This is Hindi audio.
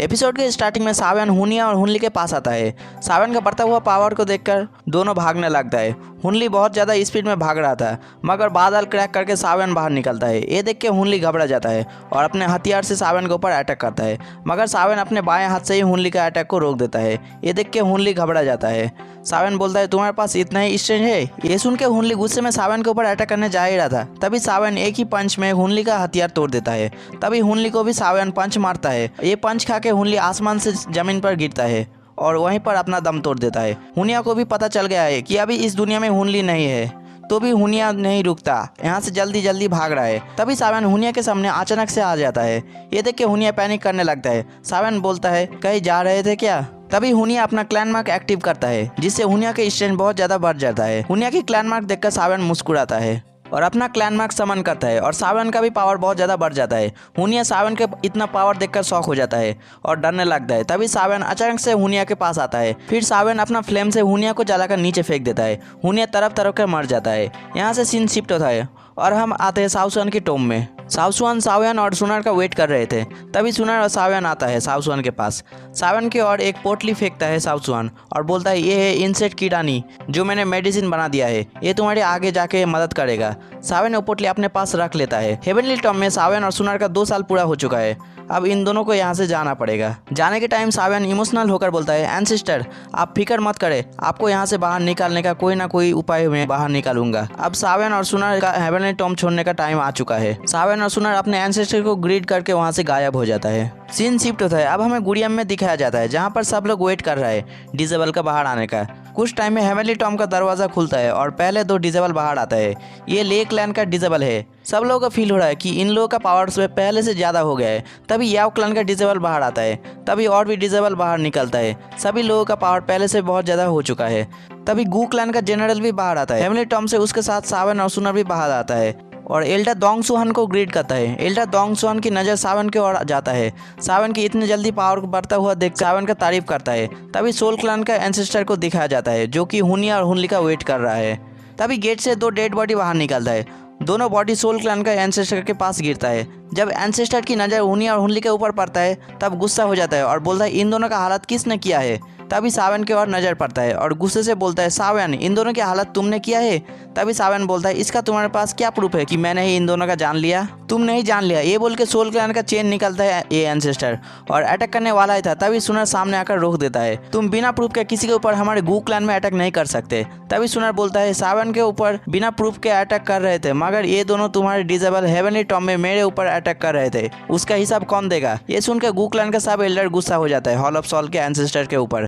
एपिसोड के स्टार्टिंग में सावन हुनिया और हुनली के पास आता है। सावन का बढ़ता हुआ पावर को देखकर दोनों भागने लगता है। हुनली बहुत ज़्यादा स्पीड में भाग रहा था, मगर बादल क्रैक करके सावन बाहर निकलता है। ये देख के हुनली घबरा जाता है और अपने हथियार से सावन के ऊपर अटैक करता है, मगर सावन अपने बाएं हाथ से ही हुनली का अटैक को रोक देता है। ये देख के हुनली घबरा जाता है। सावन बोलता है, तुम्हारे पास इतना ही स्ट्रेंथ है? ये सुन के हुनली गुस्से में सावन के ऊपर अटैक करने जा ही रहा था, तभी सावन एक ही पंच में हुनली का हथियार तोड़ देता है। तभी हुनली को भी सावन पंच मारता है। ये पंच खा के हुनली आसमान से जमीन पर गिरता है और वहीं पर अपना दम तोड़ देता है। हुनिया को भी पता चल गया है कि अभी इस दुनिया में हुनली नहीं है, तो भी हुनिया नहीं रुकता, यहाँ से जल्दी जल्दी भाग रहा है। तभी सावन हुनिया के सामने अचानक से आ जाता है। ये देख के हुनिया पैनिक करने लगता है। सावन बोलता है, कहीं जा रहे थे क्या? तभी हुनिया अपना क्लैन मार्क एक्टिव करता है, जिससे हुनिया का स्ट्रेंथ बहुत ज्यादा बढ़ जाता है। हुनिया की क्लैन मार्क देखकर सावन मुस्कुराता है और अपना क्लैन मार्क समन करता है और सावन का भी पावर बहुत ज़्यादा बढ़ जाता है। हुनिया सावन के इतना पावर देखकर शॉक हो जाता है और डरने लगता है। तभी सावन अचानक से हुनिया के पास आता है। फिर सावन अपना फ्लेम से हुनिया को जलाकर नीचे फेंक देता है। हुनिया तरफ तरफ कर मर जाता है। यहाँ से सीन शिफ्ट होता है और हम आते हैं सावसुआन की टोम में। सावसुआन सावन और सुनार का वेट कर रहे थे। तभी सुनार और सावन आता है सावसुआन के पास। सावन की ओर एक पोटली फेंकता है सावसुआन और बोलता है, ये है इंसेक्ट कीड़ानी जो मैंने मेडिसिन बना दिया है, ये तुम्हारे आगे जाके मदद करेगा। सावन वो पोटली अपने पास रख लेता है। हेवनली टॉम में सावन और सुनार का 2 साल पूरा हो चुका है। अब इन दोनों को यहाँ से जाना पड़ेगा। जाने के टाइम सावन इमोशनल होकर बोलता है, एंसेस्टर आप फिक्र मत करें, आपको यहाँ से बाहर निकालने का कोई ना कोई उपाय मैं बाहर निकालूंगा। अब सावन और सुनार का हेवनली टॉम छोड़ने का टाइम आ चुका है। सावन और सुनार अपने एंसेस्टर को ग्रीट करके वहाँ से गायब हो जाता है। सीन शिफ्ट होता है। अब हमें गुड़ियम में दिखाया जाता है, जहाँ पर सब लोग वेट कर रहे हैं डिजेबल का बाहर आने का। कुछ टाइम में हेवनली टॉम का दरवाजा खुलता है और पहले 2 डिजेबल बाहर आता है। ये ले क्लैन का डिजेबल है। सब लोगों को फील हो रहा है कि इन लोगों का पावर पहले से ज़्यादा हो गया है। तभी याव क्लैन का डिजेबल बाहर आता है। तभी और भी डिजेबल बाहर निकलता है। सभी लोगों का पावर पहले से बहुत ज़्यादा हो चुका है। तभी गू क्लैन का जनरल भी बाहर आता है। हेवनली टॉम से उसके साथ सावन और सुनार भी बाहर आता है और एल्डर दोंगसुहान को ग्रीट करता है। एल्डर दोंगसुहान की नज़र सावन की ओर जाता है। सावन की इतनी जल्दी पावर बढ़ता हुआ देख सावन का तारीफ करता है। तभी सोल क्लैन का एंसेस्टर को दिखाया जाता है, जो कि हुनिया और हुनली का वेट कर रहा है। तभी गेट से 2 डेड बॉडी बाहर निकलता है। दोनों बॉडी सोल क्लैन का एंसेस्टर के पास गिरता है। जब एंसेस्टर की नज़र हुनिया और हुनली के ऊपर पड़ता है, तब गुस्सा हो जाता है और बोलता है, इन दोनों का हालत किसने किया है? तभी सावन की ओर नज़र पड़ता है और गुस्से से बोलता है, सावन इन दोनों की हालत तुमने किया है? तभी सावन बोलता है, इसका तुम्हारे पास क्या प्रूफ है कि मैंने ही इन दोनों का जान लिया? तुम नहीं जान लिया। ये बोल के सोल क्लैन का चेन निकलता है ये एंसेस्टर और अटैक करने वाला ही था। तभी सुनर सामने आकर रोक देता है। तुम बिना प्रूफ के किसी के ऊपर हमारे गू क्लैन में अटैक नहीं कर सकते। तभी सुनर बोलता है, सावन के ऊपर बिना प्रूफ के अटैक कर रहे थे, मगर ये दोनों तुम्हारे डिजेबल हेवनली टॉम में मेरे ऊपर अटैक कर रहे थे, उसका हिसाब कौन देगा? ये सुनकर गू क्लैन का सब एल्डर गुस्सा हो जाता है हॉल ऑफ सॉल के एंसेस्टर के ऊपर।